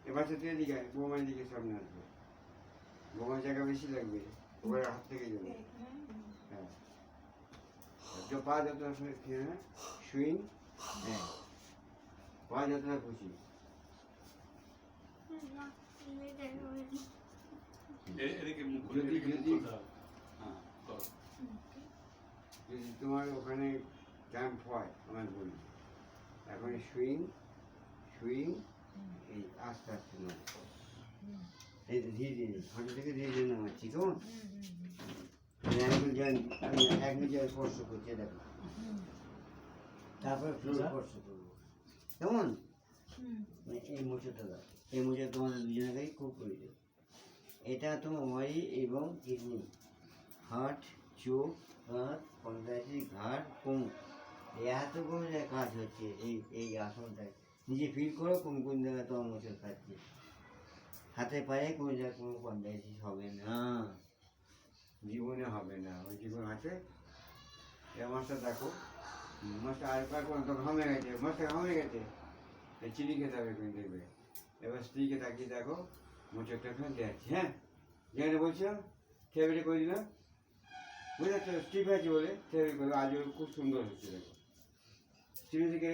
এবার সাথে এদিকে বৌমার দিকে সামনে আসবে, বৌমার জায়গা বেশি লাগবে, ওবার হাত থেকে যাবে। হ্যাঁ, পা যতটা সুইং, হ্যাঁ পা যতটা খুশি। যদি তোমার ওখানে ক্যাম্প হয় আমার বলি, এখন সুইং সুইং এই আস্তে আস্তে নয়, এই ধীরে ধীরে হাঁটু থেকে ধীরে ধীরে নামাচ্ছি, কেমন আমি এক নিজে স্পর্শ করছি, দেখো তারপর স্পর্শ করবো, কেমন এই মোচাটা দাও, এই মোচা তোমাদের দুজনেকেই খুব প্রয়োজন। এটা তোমারই এবং কিডনি, হার্ট, চোখ, হাত, পঞ্চায়েতি ঘাট, কোমর, এতগুলো জায়গায় কাজ হচ্ছে এই এই আসনটায়। নিজে ফিল করো কোন কোন জায়গায় তোমার মোচা খাচ্ছে। হাতে পায়ে কোনো জায়গায় কোনো পঞ্চায়েতি হবে না, জীবনে হবে না, ওই জীবন আছে। মাছটা দেখো, মাছটা আর তো ঘামে গেছে, মাছটা ঘামে গেছে, চিনি খেতে হবে তুমি দেখবে। এবার স্ত্রীকে তাকিয়ে দেখো, মোচকটা ওখানে যাচ্ছে, হ্যাঁ যেখানে বলছিলাম ফেভারি করে দিলাম, বুঝতে পারছো স্টিপ আছে বলে ফেভারি করবে। আজ ওর খুব সুন্দর হচ্ছে, দেখো স্টিপ থেকে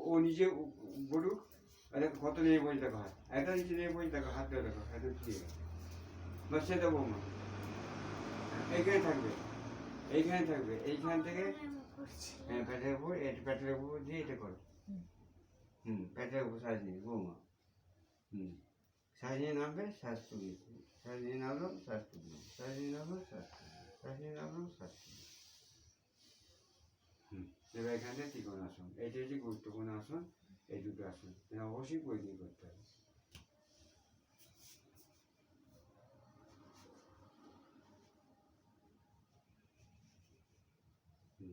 ও নিজে বলুক, দেখো কত নিয়ে বলছে, দেখো হাত একটা নিচে নিয়ে বলছে, দেখো হাতটা দেখো হাতে ঠিক আছে, বাস সেটা বৌমা এইখানে থাকবে, এইখানে থাকবে, এইখান থেকে হ্যাঁ প্যাটের উপর, প্যাটের উপর দিয়ে এটা করো, প্যাটের উপর সাজ নিয়ে বৌমা, সাজ নিয়ে নামবে, শ্বাস তুলি, শ্বাস নিয়ে নামলো, শ্বাস তুলি, শ্বাস নিয়ে নামলো, শ্বাস তুলি, শ্বাস নিয়ে নামলো, শ্বাস তুলি। এবার এখান থেকে ত্রিকোণাসন, এইটা হচ্ছে গুরুত্বপূর্ণ আসন, এই দুটো আসন অবশ্যই পরিধি করতে হবে।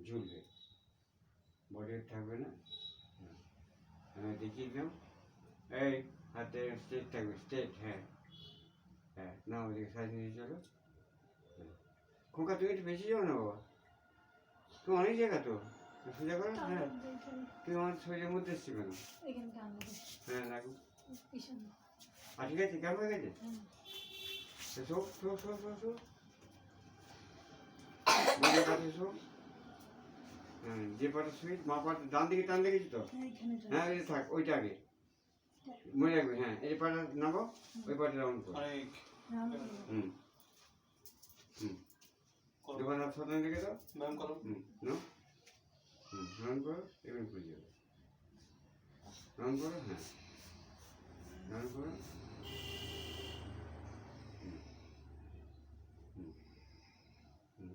ঝুলবে, বডি থাকবে না, হ্যাঁ দেখিয়ে দাও, এই হাতে স্ট্রেট থাকবে, স্ট্রেট, হ্যাঁ হ্যাঁ না ওদিকে সাইড নিয়ে চলো। খোকা তুমি একটু বেশি যাও না বাবা, তুমি অনেক জায়গা তো সোজা করো, হ্যাঁ তুমি আমার শরীরের মধ্যে এসছি কেন, হ্যাঁ লাগু, আর ঠিক আছে কেমন হয়ে গেছে, show show show show show কাছে শো, হ্যাঁ যে পাটা সুইচ মা পাটা ডান দিকে টান লেগেছি তো, হ্যাঁ ওই থাক ওইটা আগে মনে রাখবে, হ্যাঁ এই পাটা নাবো, ওই পাটা রাউন্ড করো, দুবার হাত সামনে রেখে দাও, ম্যাম করো, রাউন্ড করো, এবার ঘুরে যাবে, রাউন্ড করো, হ্যাঁ রাউন্ড করো,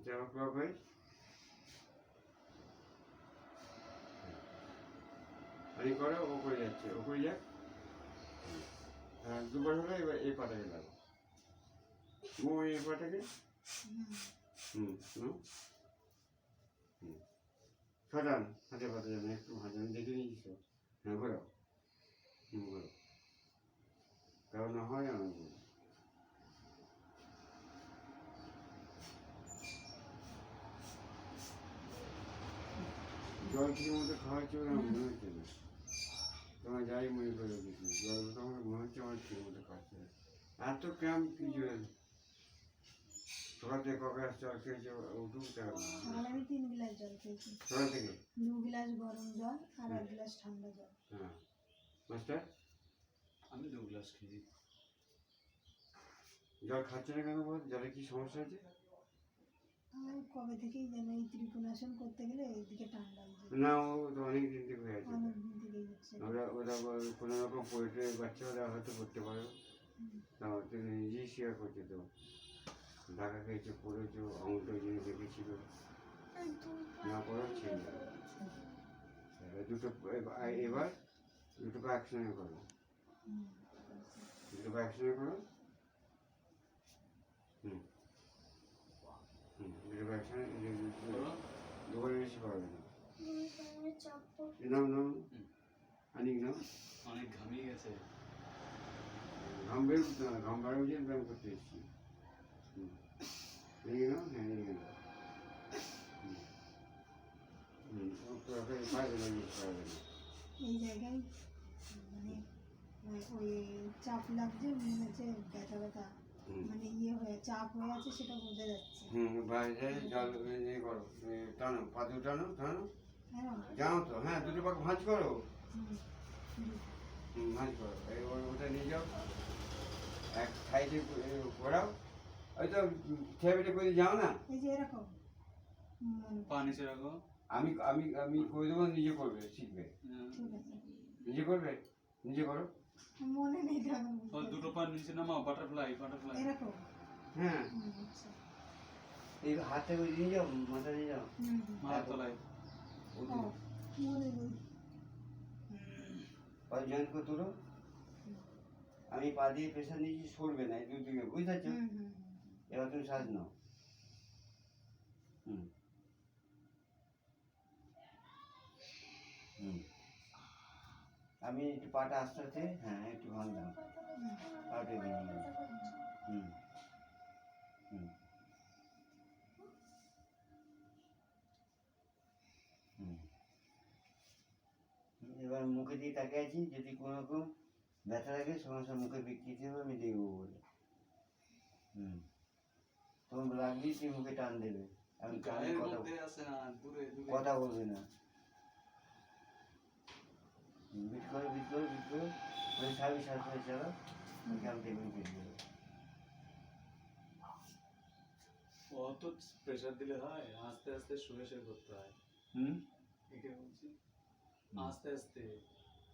যাও ক্লক ওয়াইজ, আমি করো, ও করে যাচ্ছে, ও করে যাক, হ্যাঁ দুবার হলো, এবার এই পাটাকে লাগো, এই পাটাকে, ছটান হাতে পাতা যাবে, একটু হাতে আমি দেখে নিয়েছি তো, হ্যাঁ ঘোরো, ঘোরো, কারণ না হয় আমি বলি, জল ঠিক মতো খাওয়াচ্ছি বলে আমার মনে হচ্ছে না, তোমার যাই মনে করে কিছু জল তো আমার মনে হচ্ছে আমার ঠিক মতো খাচ্ছে না, এত ক্যাম্প কিছু সকাল থেকে কবে জল খেয়েছে উঠুক, আমি 3 গ্লাস জল খেয়েছি, সকাল থেকে 2 গ্লাস গরম জল আর 1 গ্লাস ঠান্ডা জল। হ্যাঁ মাস্টার আমি 2 গ্লাস খেয়েছি। জল খাচ্ছে না কেন বল, জলে কি সমস্যা আছে? আমি কবে থেকেই যেন এই ত্রিকোণাসন করতে গেলে এইদিকে টান লাগছে, না ও তো অনেক দিন থেকে হয়ে আছে, অনেক দিন থেকেই হচ্ছে। ওরা কোনো রকম পোয়েট্রি বাচ্চা ওরা হয়তো করতে পারো, তুমি নিজেই শেয়ার করছো তো, ঢাকা খেয়েছো, পড়েছো, আঙুলটা জিনিস দেখেছিল, না পড়ার ছিল দুটো, এবার দুটোকে একসঙ্গে করো, দুটোকে একসঙ্গে করো, দুটোকে একসঙ্গে, দুবারে বেশি পারবে না, নাম নাম আনিক নাম, অনেক ঘামিয়ে গেছে, ঘাম বেরোচ্ছে না, ঘাম বেরোচ্ছে ব্যায়াম করতে এসেছি, নিয়ে নাও, হ্যাঁ নিয়ে নাও, এই জায়গায় মানে ওই চাপ লাগছে মনে হচ্ছে ব্যথা ব্যথা মানে ইয়ে হয়ে চাপ হয়ে আছে সেটা বোঝা যাচ্ছে। বাইরে জল ইয়ে করো, টানো, পা দুটো টানো, টানো। হ্যাঁ জানো তো, হ্যাঁ, দুটো পাক ভাঁজ করো। হুম, ভাঁজ করো, ওটা নিয়ে যাও, এক সাইডে ঘোরাও। ওই তো ঠেপে করে যাও না। এই যে এরকম মানে পা নিচে রাখো। আমি আমি আমি করে দেবো, নিজে করবে, শিখবে। ঠিক আছে নিজে করবে, নিজে করো। মনে নেই তো এখন ও বুঝতে দুটো পা নিচে নামাও, বাটারফ্লাই বাটারফ্লাই। এরকম হ্যাঁ, আচ্ছা এই হাতে করে নিয়ে যাও, মাথা নিয়ে যাও। হুম হুম মাথার তলায়। ও মনে নেই পরে জয়েন্ট করে তোলো। আমি পা দিয়ে প্রেশার নিয়েছি, সরবে না, এই দুদিকে, বুঝতে পারছো? হুম হুম এবার তুমি শ্বাস নাও। হুম হুম আমি একটু পাটা আস্তে আস্তে, হ্যাঁ, একটু ভাঙলাম, পাটা ভেঙে গেল। হুম হুম হুম এবার মুখে দিয়ে তাকিয়ে আছি, যদি কোনো রকম ব্যথা লাগে সঙ্গে সঙ্গে মুখে বিকৃতি হবে, আমি দেখবো বলে। হুম তোমার লাগলেই তুমি মুখে টান দেবে, আমি কানে গায়ের কথা মধ্যে আছে না, দূরে দূরে। কথা বলবে না। বিট করো, বিট করো, বিট করো, মানে স্বাভাবিক শ্বাস করে চালাও, এখান থেকে বিট করো। অত প্রেসার দিলে হয়, আস্তে আস্তে শুয়ে শুয়ে করতে হয়। হুম একে বলছি আস্তে আস্তে।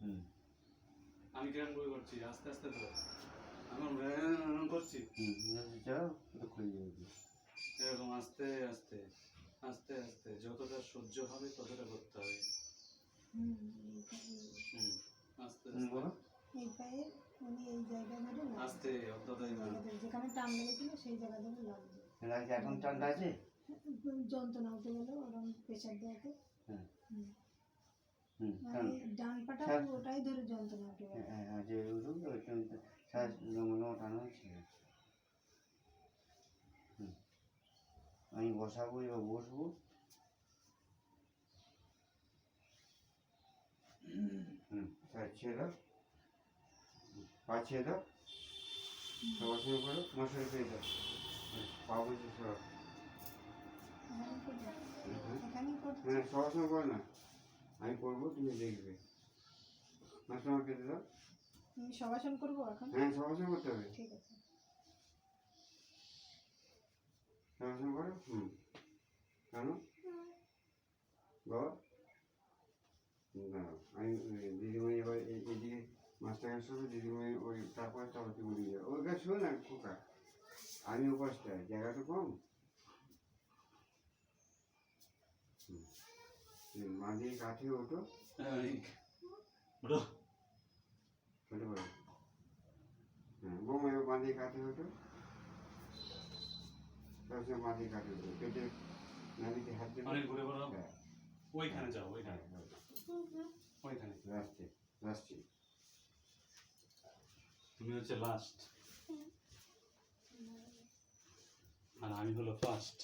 হুম আমি কিরম করে করছি, আস্তে আস্তে তো আমি করছি চালাও, ওটা খুলে যাবে। এরকম আস্তে আস্তে আস্তে আস্তে, যতটা সহ্য হবে ততটা করতে হবে। হুম হুম আস্তে বলো। আস্তে এই পায়ে মানে এই জায়গা ধরে লাগছে। আস্তে, অতটাই না। জায়গা ধরে যেখানে টান লেগেছিল সেই জায়গা ধরে লাগছে লাগছে, এখন ঠান্ডা আছে? যন্ত্রণা উঠে গেল ওরকম প্রেশার দেওয়াতে হ্যাঁ হুম। হুম মানে ডান পাটা স্যার। ওটাই ধরে যন্ত্রণা উঠে গেল হ্যাঁ হ্যাঁ, যে উঠুক, শ্বাস জমানো টানো ছিল। হুম আমি বসাবো, এবার বসবো। হুম স্যার, ছেড়ে দাও, পা ছেড়ে দাও, সবাসন করো, মশারি পেয়ে দাও, পা বসে সব। এখানেই করছি হ্যাঁ, সবাসন করো না, আমি করবো, তুমি দেখবে। মাস্টার কেটে দাও। আমি শবাসন করবো এখন হ্যাঁ, সবাসন করতে হবে। ঠিক আছে সবাসন করো। কেন বাবা, না, আমি দিদিমণি এবার এদিকে মাস্টার আসবে, দিদিমণি ওই তারপরে তুমি উড়ে যাবে। ওই গাছ শুনো না খোকা, আমি উপাসটায় জায়গা তো কম। মা দিয়ে কাঠে ওঠো, ওঠো। ওঠে পড়ো। হ্যাঁ, বৌমা এবার মা দিয়ে কাঠে ওঠো, সবসময় মা দিয়ে কাঠে ওঠো, পেটে নালিতে হাত দেবে। অনেক ঘুরে বেড়াও। হ্যাঁ ওইখানে যাও, ওইখানে হ্যাঁ, ওইখানে। লাস্টে লাস্টে। তুমি হচ্ছে লাস্ট আর আমি হলো ফার্স্ট।